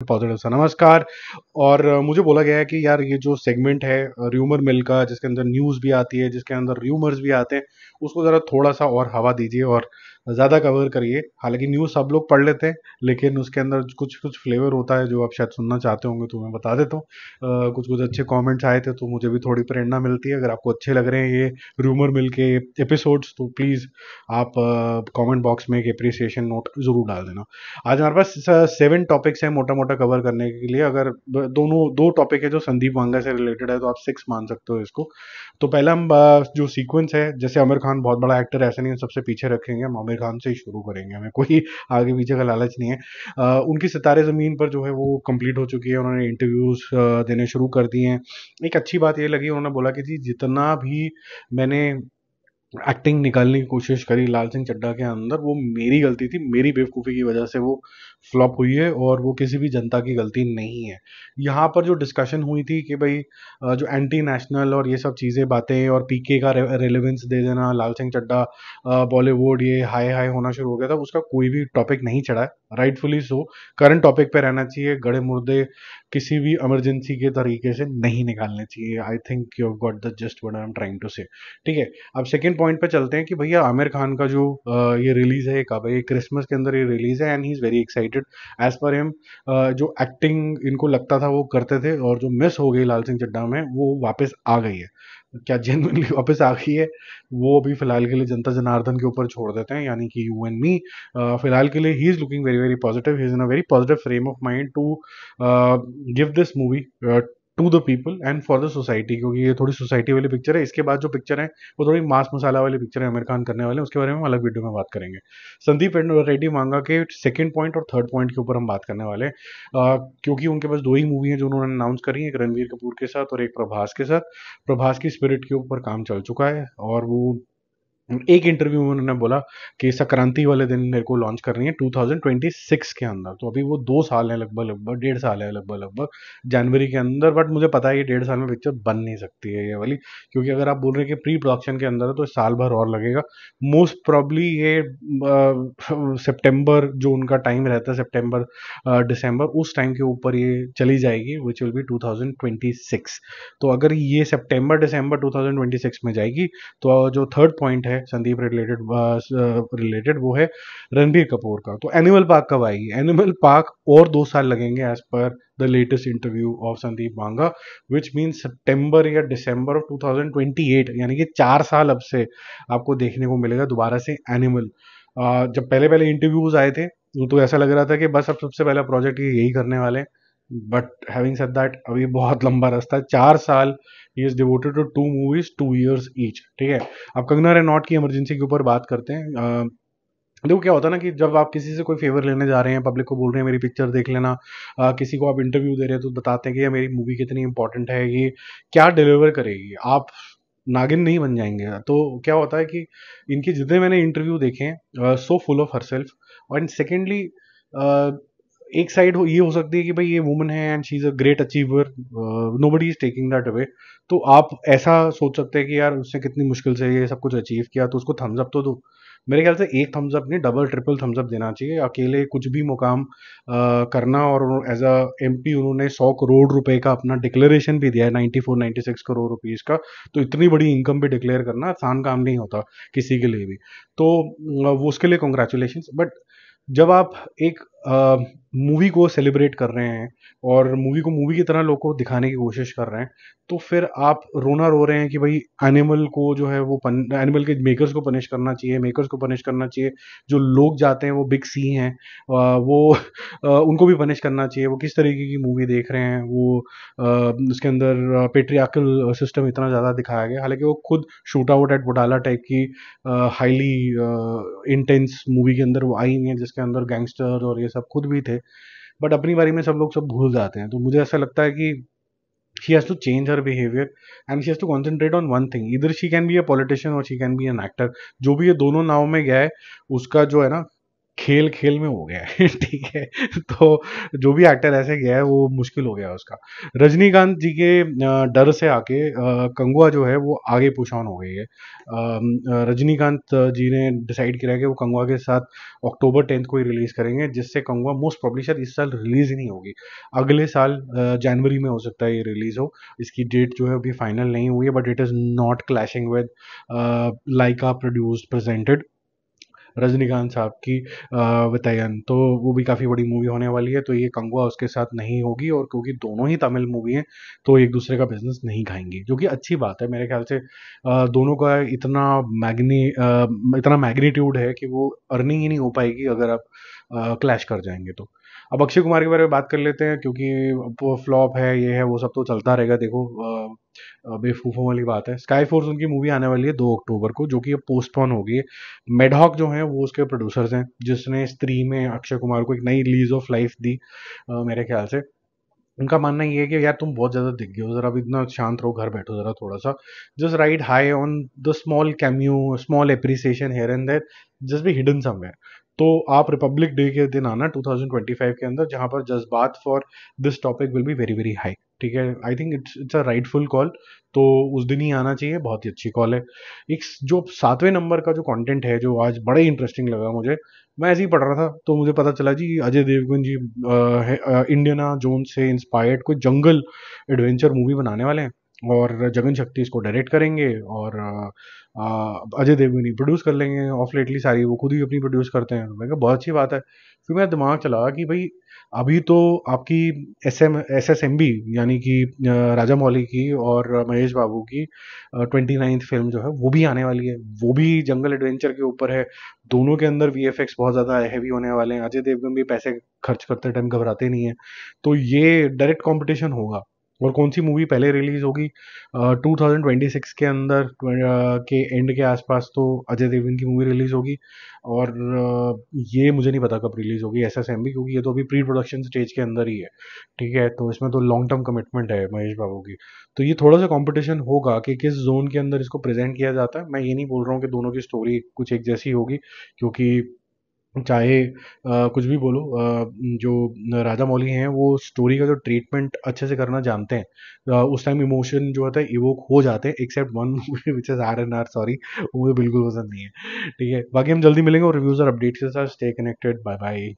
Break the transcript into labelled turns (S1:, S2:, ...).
S1: Positive सा नमस्कार। और मुझे बोला गया है कि यार ये जो सेगमेंट है र्यूमर मिल का, जिसके अंदर न्यूज़ भी आती है, जिसके अंदर र्यूमर्स भी आते हैं, उसको ज़रा थोड़ा सा और हवा दीजिए और ज़्यादा कवर करिए। हालांकि न्यूज़ सब लोग पढ़ लेते हैं, लेकिन उसके अंदर कुछ कुछ फ्लेवर होता है जो आप शायद सुनना चाहते होंगे, तो मैं बता देता हूँ। कुछ कुछ अच्छे कमेंट्स आए थे, तो मुझे भी थोड़ी प्रेरणा मिलती है। अगर आपको अच्छे लग रहे हैं ये र्यूमर मिल के एपिसोड्स, तो प्लीज़ आप कमेंट बॉक्स में एक अप्रिसिएशन नोट ज़रूर डाल देना। आज हमारे पास 7 टॉपिक्स हैं मोटा मोटा कवर करने के लिए। अगर दोनों दो टॉपिक है जो संदीप वांगा से रिलेटेड है, तो आप 6 मान सकते हो इसको। तो पहला हम जो सीक्वेंस है, जैसे आमिर खान बहुत बड़ा एक्टर, ऐसा नहीं है सबसे पीछे रखेंगे, हम आमिर खान से ही शुरू करेंगे, हमें कोई आगे पीछे का लालच नहीं है। उनकी सितारे ज़मीन पर जो है वो कंप्लीट हो चुकी है, उन्होंने इंटरव्यूज़ देने शुरू कर दिए हैं। एक अच्छी बात ये लगी, उन्होंने बोला कि जी जितना भी मैंने एक्टिंग निकालने की कोशिश करी लाल सिंह चड्ढा के अंदर, वो मेरी गलती थी, मेरी बेवकूफ़ी की वजह से वो फ्लॉप हुई है, और वो किसी भी जनता की गलती नहीं है। यहाँ पर जो डिस्कशन हुई थी कि भाई जो एंटी नेशनल और ये सब चीज़ें बातें और पीके का रेलेवेंस दे देना, लाल सिंह चड्ढा बॉलीवुड ये हाई हाई होना शुरू हो गया था, उसका कोई भी टॉपिक नहीं चढ़ा है, राइटफुली सो। करंट टॉपिक पे रहना चाहिए, गड़े मुर्दे किसी भी इमरजेंसी के तरीके से नहीं निकालने चाहिए। I think you got the gist what I am trying to say. ठीक है, अब सेकंड पॉइंट पे चलते हैं कि भैया आमिर खान का जो ये रिलीज है कब है, ये क्रिसमस के अंदर ये रिलीज है, and he is very excited as per him. जो एक्टिंग इनको लगता था वो करते थे, और जो मिस हो गई लाल सिंह चड्ढा में, वो वापस आ गई है। क्या जेनुअनली वापस आ गई है? वो अभी फिलहाल के लिए जनता जनार्दन के ऊपर छोड़ देते हैं, यानी कि यू एंड मी। फिलहाल के लिए he is looking very very positive, he is in a very positive frame of mind to give this movie to the people and for the society, क्योंकि ये थोड़ी सोसाइटी वाली पिक्चर है। इसके बाद जो पिक्चर है वो थोड़ी मास मसाला वाली पिक्चर है, आमिर खान करने वाले हैं, उसके बारे में हम अलग वीडियो में बात करेंगे। संदीप रेड्डी मांगा के सेकंड पॉइंट और थर्ड पॉइंट के ऊपर हम बात करने वाले हैं, क्योंकि उनके पास दो ही मूवी हैं जो उन्होंने अनाउंस करी है, एक रणवीर कपूर के साथ और एक प्रभास के साथ। प्रभास की स्पिरिट के ऊपर काम चल चुका है, और वो एक इंटरव्यू में उन्होंने बोला कि संक्रांति वाले दिन मेरे को लॉन्च करनी है 2026 के अंदर। तो अभी वो 2 साल है, लगभग लगभग 1.5 साल है, लगभग लगभग जनवरी के अंदर। बट मुझे पता है ये 1.5 साल में पिक्चर बन नहीं सकती है ये वाली, क्योंकि अगर आप बोल रहे हैं कि प्री प्रोडक्शन के अंदर है, तो साल भर और लगेगा। मोस्ट प्रॉब्ली ये सितंबर जो उनका टाइम रहता है, सितंबर दिसंबर, उस टाइम के ऊपर ये चली जाएगी, विच विल बी 2026। तो अगर ये सितंबर दिसंबर 2026 में जाएगी, तो जो थर्ड पॉइंट है संदीप रिलेटेड वो है रणबीर कपूर का। तो एनिमल पार्क कब आएगी? एनिमल पार्क और 2 साल लगेंगे as per the latest interview of Sandeep मांगा, विच मीन सितंबर या दिसंबर ऑफ 2028, यानी कि 4 साल अब से आपको देखने को मिलेगा दोबारा से एनिमल। जब पहले पहले इंटरव्यूज आए थे, तो ऐसा लग रहा था कि बस अब सबसे पहला प्रोजेक्ट ये यही करने वाले हैं। बट हैविंग सेड दैट, अभी बहुत लंबा रास्ता है, 4 साल। He is devoted to 2 movies, 2 years each. ठीक है, अब कंगना रनौत की इमरजेंसी के ऊपर बात करते हैं। देखो क्या होता है ना, कि जब आप किसी से कोई फेवर लेने जा रहे हैं, पब्लिक को बोल रहे हैं मेरी पिक्चर देख लेना, किसी को आप इंटरव्यू दे रहे हैं, तो बताते हैं कि ये मेरी मूवी कितनी इंपॉर्टेंट है, ये क्या डिलीवर करेगी, आप नागिन नहीं बन जाएंगे। तो क्या होता है कि इनके जितने मैंने इंटरव्यू देखे हैं, सो फुल ऑफ हरसेल्फ। और सेकेंडली, एक साइड ये हो सकती है कि भाई ये वुमन है and she is a great achiever, nobody is taking that away. तो आप ऐसा सोच सकते हैं कि यार उसने कितनी मुश्किल से ये सब कुछ अचीव किया, तो उसको थम्स अप तो दो। मेरे ख्याल से एक थम्स अप नहीं, डबल ट्रिपल थम्स अप देना चाहिए। अकेले कुछ भी मुकाम करना, और एज अ एमपी उन्होंने 100 करोड़ रुपए का अपना डिक्लेरेशन भी दिया है, 94-96 करोड़ रुपीज का। तो इतनी बड़ी इनकम भी डिक्लेयर करना आसान काम नहीं होता किसी के लिए भी। तो वो उसके लिए कॉन्ग्रेचुलेशन। बट जब आप एक मूवी को सेलिब्रेट कर रहे हैं, और मूवी को मूवी की तरह लोगों को दिखाने की कोशिश कर रहे हैं, तो फिर आप रोना रो रहे हैं कि भाई एनिमल को जो है वो एनिमल के मेकर्स को पनिश करना चाहिए, मेकर्स को पनिश करना चाहिए। जो लोग जाते हैं वो बिग सी हैं, वो उनको भी पनिश करना चाहिए। वो किस तरीके की मूवी देख रहे हैं, वो उसके अंदर पेट्रियार्कल सिस्टम इतना ज़्यादा दिखाया गया, हालांकि वो खुद शूट आउट एट घोटाला टाइप की हाईली इंटेंस मूवी के अंदर वो आई नहीं है, जिसके अंदर गैंगस्टर और ये सब खुद भी थे। बट अपनी बारी में सब लोग सब भूल जाते हैं। तो मुझे ऐसा लगता है कि she has to change her behavior and she has to concentrate on one thing. Either she can be a politician or she can be an actor. जो भी ये दोनों नाव में गया है, उसका जो है ना खेल खेल में हो गया है ठीक है। तो जो भी एक्टर ऐसे गया है वो मुश्किल हो गया उसका। रजनीकांत जी के डर से आके कंगुआ जो है वो आगे पुश ऑन हो गई है। रजनीकांत जी ने डिसाइड किया है कि वो कंगुआ के साथ अक्टूबर 10 को ही रिलीज करेंगे, जिससे कंगुआ मोस्ट प्रॉब्ली शायद इस साल रिलीज ही नहीं होगी, अगले साल जनवरी में हो सकता है ये रिलीज हो। इसकी डेट जो है अभी फाइनल नहीं हुई है, but it is not clashing with Lyca produced presented Rajinikanth साहब की वितयन, तो वो भी काफ़ी बड़ी मूवी होने वाली है। तो ये कंगुआ उसके साथ नहीं होगी, और क्योंकि दोनों ही तमिल मूवी हैं तो एक दूसरे का बिजनेस नहीं खाएंगी, जो कि अच्छी बात है मेरे ख्याल से। दोनों का इतना मैग्नीट्यूड है कि वो अर्निंग ही नहीं हो पाएगी अगर आप क्लैश कर जाएंगे तो। अब अक्षय कुमार के बारे में बात कर लेते हैं, क्योंकि वो फ्लॉप है, ये है वो सब तो चलता रहेगा। देखो बेवकूफ़ों वाली बात है, स्काई फोर्स उनकी मूवी आने वाली है 2 अक्टूबर को, जो कि अब पोस्टपोन हो गई है। मेडहॉक जो है वो उसके प्रोड्यूसर्स हैं, जिसने स्त्री में अक्षय कुमार को एक नई लीज ऑफ लाइफ दी मेरे ख्याल से। उनका मानना ये है कि यार तुम बहुत ज़्यादा दिख गए हो, ज़रा अब इतना शांत रहो, घर बैठो ज़रा थोड़ा सा, just ride high on the small cameo, small appreciation here and there, just be hidden somewhere. तो आप रिपब्लिक डे के दिन आना 2025 के अंदर, जहां पर जज्बात for this topic will be very very high. ठीक है, I think it's a rightful call. तो उस दिन ही आना चाहिए, बहुत ही अच्छी कॉल है। एक जो 7वें नंबर का जो कंटेंट है, जो आज बड़ा ही इंटरेस्टिंग लगा मुझे, मैं ऐसे ही पढ़ रहा था तो मुझे पता चला जी अजय देवगन जी इंडियाना जोन्स से इंस्पायर्ड कोई जंगल एडवेंचर मूवी बनाने वाले हैं, और जगन शक्ति इसको डायरेक्ट करेंगे, और अजय देवगन ही प्रोड्यूस कर लेंगे। ऑफ लेटली सारी वो खुद ही अपनी प्रोड्यूस करते हैं। मैं कहा बहुत अच्छी बात है। फिर मेरा दिमाग चला कि भाई अभी तो आपकी SSMB, यानी कि राजा मौली की और महेश बाबू की 29th फिल्म जो है वो भी आने वाली है, वो भी जंगल एडवेंचर के ऊपर है। दोनों के अंदर VFX बहुत ज़्यादा हैवी होने वाले हैं। अजय देवगन भी पैसे खर्च करते टाइम घबराते नहीं है। तो ये डायरेक्ट कंपटीशन होगा। और कौन सी मूवी पहले रिलीज होगी 2026 के अंदर, के एंड के आसपास तो अजय देवगन की मूवी रिलीज होगी। और ये मुझे नहीं पता कब रिलीज होगी SSMB, क्योंकि ये तो अभी प्री प्रोडक्शन स्टेज के अंदर ही है। ठीक है, तो इसमें तो लॉन्ग टर्म कमिटमेंट है महेश बाबू की। तो ये थोड़ा सा कंपटीशन होगा कि किस जोन के अंदर इसको प्रेजेंट किया जाता है। मैं ये नहीं बोल रहा हूँ कि दोनों की स्टोरी कुछ एक जैसी होगी, क्योंकि चाहे कुछ भी बोलो, जो राजा मौली हैं वो स्टोरी का जो ट्रीटमेंट अच्छे से करना जानते हैं। उस टाइम इमोशन जो होता है इवोक हो जाते हैं, except one movie which is RNR, sorry, वो मुझे बिल्कुल पसंद नहीं है। ठीक है, बाकी हम जल्दी मिलेंगे और रिव्यूज और अपडेट्स के साथ। Stay connected, bye bye.